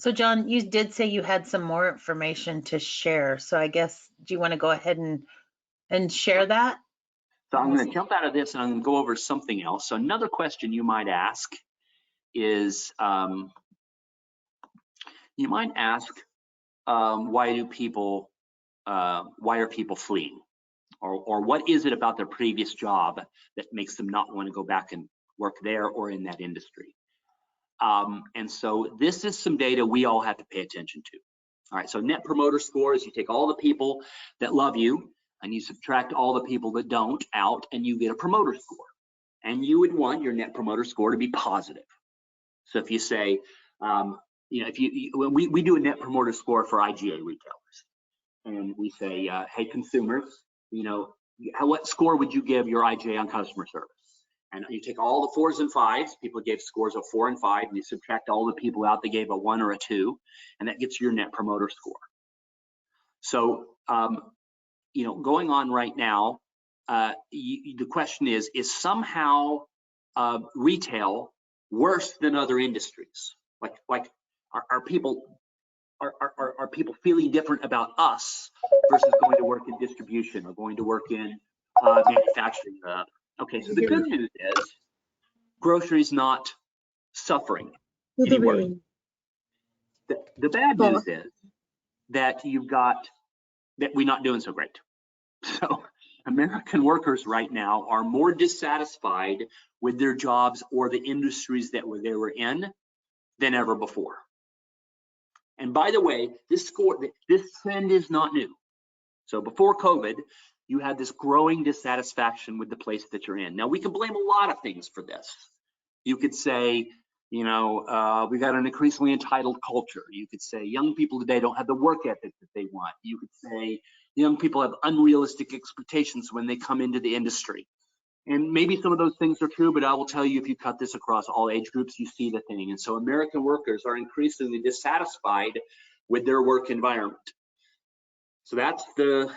[SPEAKER 1] So John, you did say you had some more information to share. So I guess, do you want to go ahead and share that?
[SPEAKER 2] So I'm going to jump out of this and I'm going to go over something else. So another question you might ask is, why are people fleeing? Or what is it about their previous job that makes them not want to go back and work there or in that industry? And so this is some data we all have to pay attention to. All right, so net promoter score is you take all the people that love you and you subtract all the people that don't out and you get a promoter score. And you would want your net promoter score to be positive. So if you say, we do a net promoter score for IGA retailers, and we say, hey consumers, what score would you give your IGA on customer service? And you take all the 4s and 5s, people gave scores of 4 and 5, and you subtract all the people out that gave a 1 or a 2, and that gets your net promoter score. So, going on right now, the question is somehow retail worse than other industries? Like are people feeling different about us versus going to work in distribution or going to work in manufacturing? Okay, so the good news is grocery's not suffering any worse. The bad news is that we're not doing so great. So American workers right now are more dissatisfied with their jobs or the industries that they were in than ever before. And by the way, this trend is not new. So before COVID, you had this growing dissatisfaction with the place that you're in. Now we can blame a lot of things for this. You could say, we got an increasingly entitled culture. You could say young people today don't have the work ethic that they want. You could say young people have unrealistic expectations when they come into the industry. And maybe some of those things are true, but I will tell you, if you cut this across all age groups, you see the thing. And so American workers are increasingly dissatisfied with their work environment. So that's the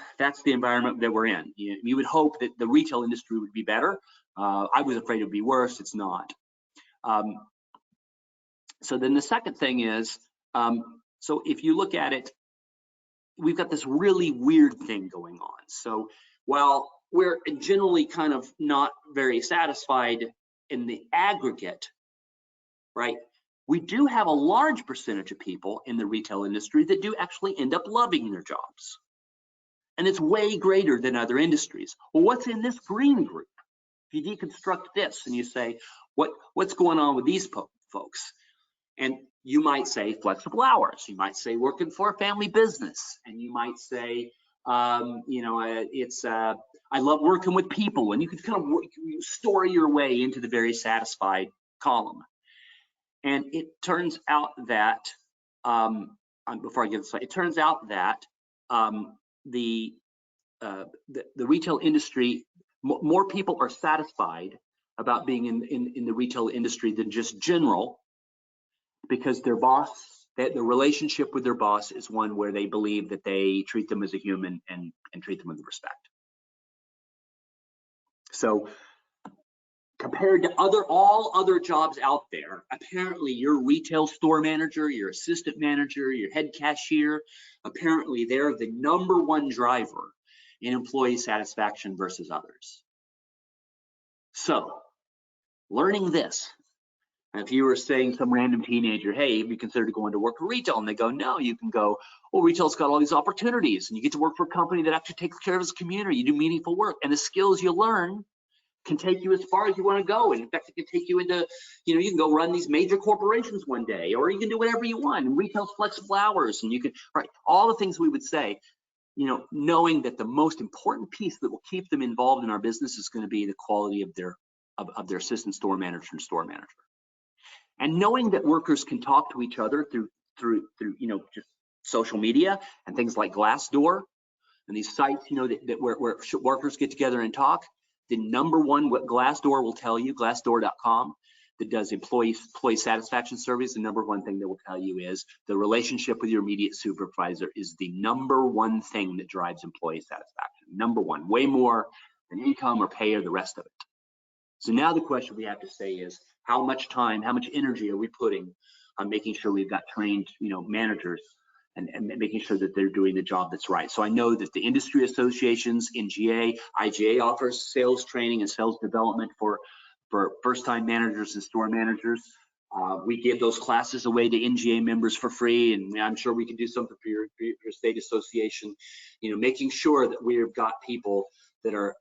[SPEAKER 2] environment that we're in. You would hope that the retail industry would be better. I was afraid it would be worse. It's not. So then the second thing is, so if you look at it, we've got this really weird thing going on. So while we're generally kind of not very satisfied in the aggregate, right? We do have a large percentage of people in the retail industry that do actually end up loving their jobs. And it's way greater than other industries. Well, what's in this green group? If you deconstruct this and you say, what's going on with these folks? And you might say flexible hours. You might say working for a family business, and you might say, I love working with people, and you could kind of story your way into the very satisfied column. And it turns out that, before I get this, it turns out that the retail industry, more people are satisfied about being in the retail industry than just general, because their boss, the relationship with their boss is one where they believe that they treat them as a human and treat them with respect. So compared to all other jobs out there, apparently your retail store manager, your assistant manager, your head cashier, apparently they're the #1 driver in employee satisfaction versus others. So learning this, if you were saying some random teenager, hey, have you considered going to work for retail? And they go, no, you can go, well, retail's got all these opportunities, and you get to work for a company that actually takes care of its community. You do meaningful work, and the skills you learn can take you as far as you want to go. And in fact, it can take you into, you can go run these major corporations one day, or you can do whatever you want. And retail's flexible hours, and you can, right, all the things we would say, knowing that the most important piece that will keep them involved in our business is going to be the quality of their assistant store manager and store manager. And knowing that workers can talk to each other through just social media and things like Glassdoor and these sites, where workers get together and talk. The #1, what Glassdoor will tell you, Glassdoor.com, that does employee satisfaction surveys, the #1 thing that will tell you is the relationship with your immediate supervisor is the #1 thing that drives employee satisfaction. #1, way more than income or pay or the rest of it. So now the question we have to say is, how much time, how much energy are we putting on making sure we've got trained, managers and making sure that they're doing the job that's right. So I know that the industry associations, IGA offers sales training and sales development for first-time managers and store managers. We give those classes away to NGA members for free, and I'm sure we can do something for your state association, making sure that we've got people that are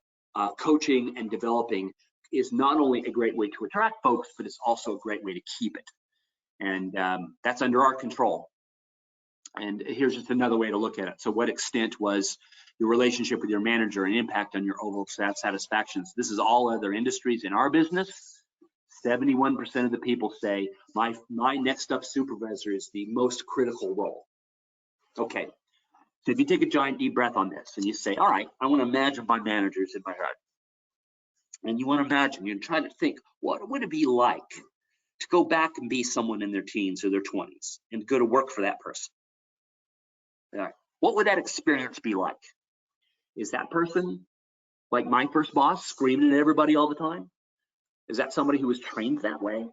[SPEAKER 2] coaching and developing is not only a great way to attract folks, but it's also a great way to keep it. And that's under our control. And here's just another way to look at it. So what extent was your relationship with your manager an impact on your overall satisfactions? This is all other industries. In our business, 71% of the people say, my next up supervisor is the most critical role. Okay, so if you take a giant deep breath on this and you say, all right, I want to imagine my managers in my head. And you want to imagine, you're trying to think, what would it be like to go back and be someone in their teens or their 20s and go to work for that person? What would that experience be like? Is that person like my first boss, screaming at everybody all the time? Is that somebody who was trained that way?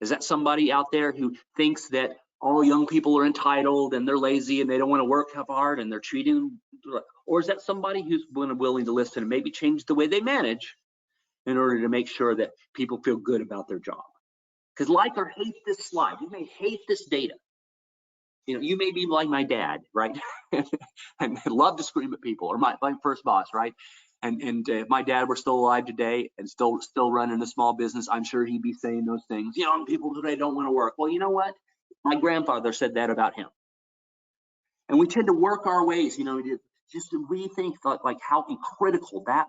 [SPEAKER 2] Is that somebody out there who thinks that all young people are entitled and they're lazy and they don't want to work hard and they're treating them? Or is that somebody who's willing to listen and maybe change the way they manage in order to make sure that people feel good about their job? Because like or hate this slide, you may hate this data. You may be like my dad, right? And love to scream at people, or my first boss, right? And if my dad were still alive today and still running a small business, I'm sure he'd be saying those things. People today don't want to work. Well, you know what? My grandfather said that about him. And we tend to work our ways, just to rethink like how critical that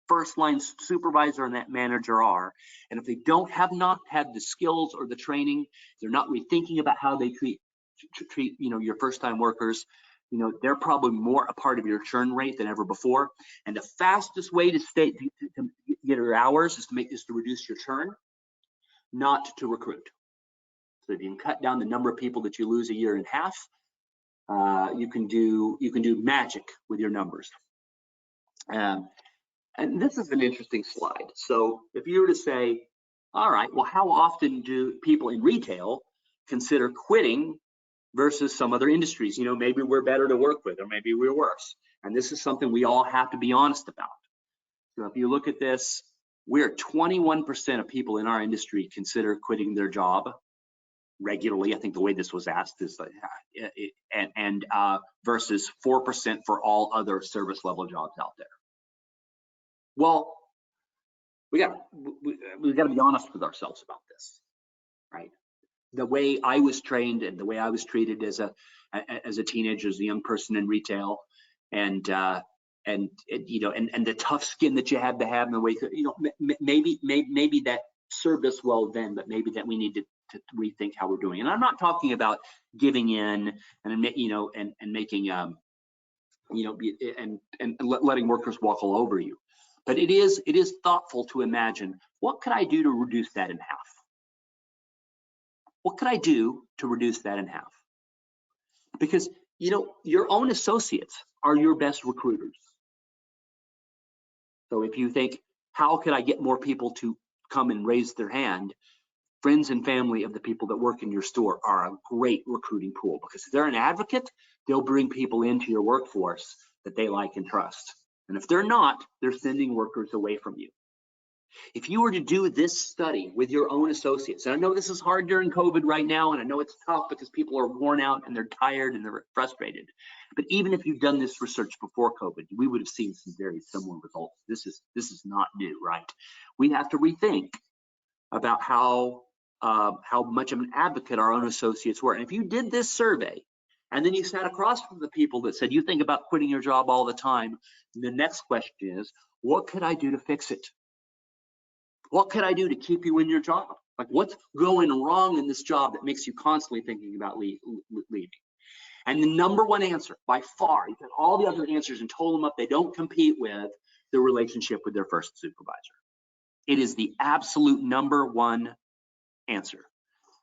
[SPEAKER 2] first line supervisor and that manager are. And if they have not had the skills or the training, they're not rethinking about how they treat your first time workers, they're probably more a part of your churn rate than ever before. And the fastest way to get your hours is to reduce your churn, not to recruit. So if you can cut down the number of people that you lose a year and a half, you can do magic with your numbers. And this is an interesting slide. So if you were to say, all right, well, how often do people in retail consider quitting versus some other industries? Maybe we're better to work with, or maybe we're worse. And this is something we all have to be honest about. So if you look at this, we're 21% of people in our industry consider quitting their job regularly. I think the way this was asked is versus 4% for all other service level jobs out there. Well, we got to be honest with ourselves about this, right? the way I was trained and the way I was treated as a teenager, as a young person in retail, and the tough skin that you had to have, and the way, maybe that served us well then, but maybe that we need to rethink how we're doing. And I'm not talking about giving in and making letting workers walk all over you, but it is thoughtful to imagine, what could I do to reduce that in half? What could I do to reduce that in half? Because your own associates are your best recruiters. So if you think, how could I get more people to come and raise their hand? Friends and family of the people that work in your store are a great recruiting pool, because if they're an advocate, they'll bring people into your workforce that they like and trust. And if they're not, they're sending workers away from you. If you were to do this study with your own associates, and I know this is hard during COVID right now, and I know it's tough because people are worn out and they're tired and they're frustrated, but even if you've done this research before COVID, we would have seen some very similar results. This is not new, right? We have to rethink about how much of an advocate our own associates were. And if you did this survey, and then you sat across from the people that said, you think about quitting your job all the time, the next question is, what could I do to fix it? What could I do to keep you in your job? Like, what's going wrong in this job that makes you constantly thinking about leaving? And the number one answer, by far, you get all the other answers and total them up, they don't compete with the relationship with their first supervisor. It is the absolute number one answer.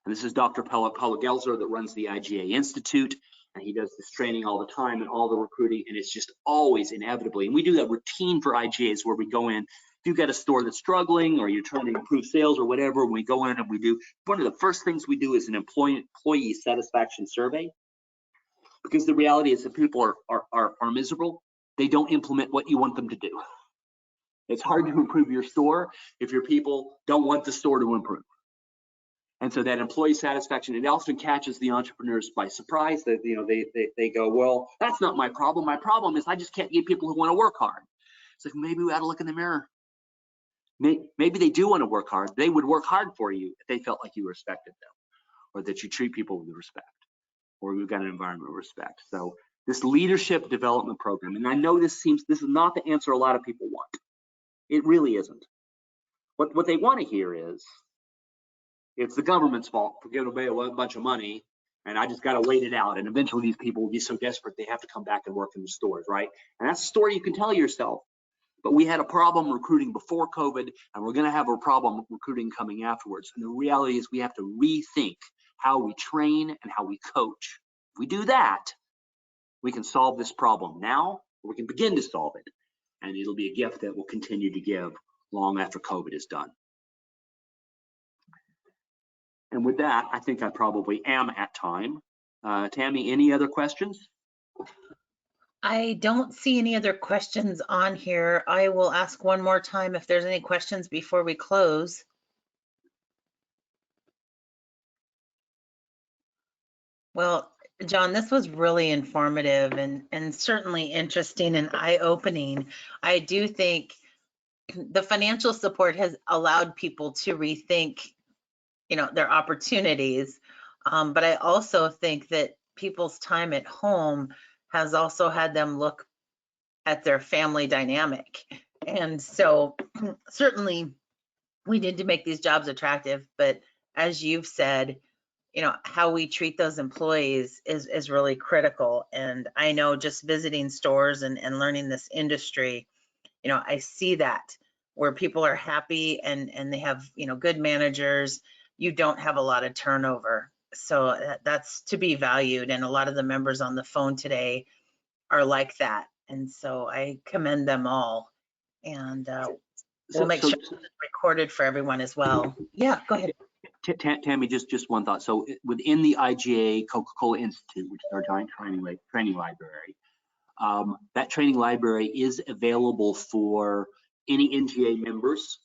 [SPEAKER 2] And this is Dr. Paulo Gelzer that runs the IGA Institute, and he does this training all the time and all the recruiting, and it's just always inevitably, and we do that routine for IGAs where we go in, if you've got a store that's struggling or you're trying to improve sales or whatever, we go in and we do, one of the first things we do is an employee satisfaction survey, because the reality is that people are miserable. They don't implement what you want them to do. It's hard to improve your store if your people don't want the store to improve. And so that employee satisfaction, it often catches the entrepreneurs by surprise. That they go, well, that's not my problem. My problem is I just can't get people who want to work hard. It's like, maybe we ought to look in the mirror. Maybe they do want to work hard. They would work hard for you if they felt like you respected them, or that you treat people with respect, or we've got an environment of respect. So this leadership development program, and I know this is not the answer a lot of people want. It really isn't. What they want to hear is, it's the government's fault for giving away a bunch of money, and I just got to wait it out. And eventually these people will be so desperate they have to come back and work in the stores, right? And that's a story you can tell yourself. But we had a problem recruiting before COVID, and we're going to have a problem recruiting coming afterwards. And the reality is we have to rethink how we train and how we coach. If we do that, we can solve this problem now, or we can begin to solve it. And it'll be a gift that we'll continue to give long after COVID is done. And with that, I think I probably am at time. Tammy, any other questions?
[SPEAKER 1] I don't see any other questions on here. I will ask one more time if there's any questions before we close. Well, John, this was really informative and certainly interesting and eye-opening. I do think the financial support has allowed people to rethink, their opportunities. But I also think that people's time at home has also had them look at their family dynamic. And so certainly we need to make these jobs attractive, but as you've said, how we treat those employees is really critical. And I know just visiting stores and learning this industry, I see that where people are happy and they have, good managers, you don't have a lot of turnover. So that's to be valued. And a lot of the members on the phone today are like that. And so I commend them all. And we'll make sure it's recorded for everyone as well. Yeah, go ahead.
[SPEAKER 2] Tammy, just one thought. So within the IGA Coca-Cola Institute, which is our giant training library, that training library is available for any NGA members.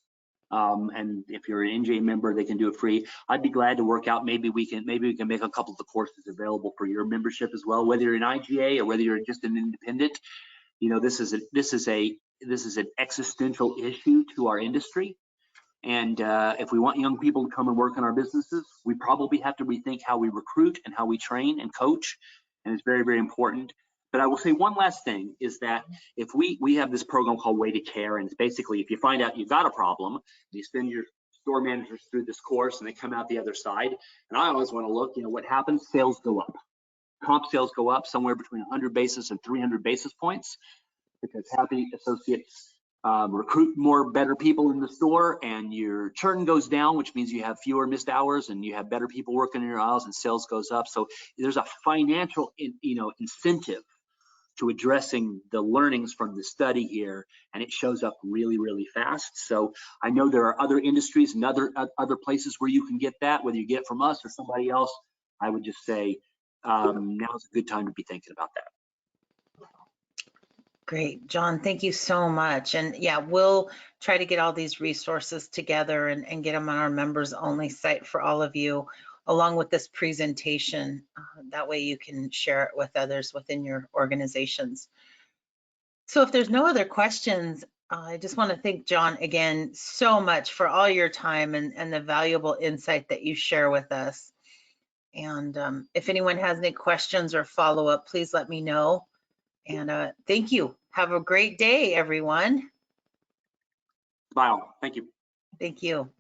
[SPEAKER 2] And if you're an NGA member, they can do it free. I'd be glad to work out. Maybe we can make a couple of the courses available for your membership as well. Whether you're an IGA or whether you're just an independent, this is an existential issue to our industry. And if we want young people to come and work in our businesses, we probably have to rethink how we recruit and how we train and coach. And it's very, very important. But I will say one last thing is that if we have this program called Weighted Care, and it's basically if you find out you've got a problem, you send your store managers through this course and they come out the other side. And I always want to look, what happens? Sales go up. Comp sales go up somewhere between 100 basis and 300 basis points because happy associates recruit more better people in the store, and your churn goes down, which means you have fewer missed hours and you have better people working in your aisles, and sales goes up. So there's a financial incentive to addressing the learnings from the study here, and it shows up really, really fast. So I know there are other industries and other places where you can get that, whether you get it from us or somebody else. I would just say now's a good time to be thinking about that.
[SPEAKER 1] Great, John, thank you so much. And yeah, we'll try to get all these resources together and get them on our members only site for all of you, along with this presentation. That way you can share it with others within your organizations. So if there's no other questions, I just want to thank John again so much for all your time and the valuable insight that you share with us. And if anyone has any questions or follow-up, please let me know. And thank you. Have a great day, everyone.
[SPEAKER 2] Bye all. Thank you.
[SPEAKER 1] Thank you.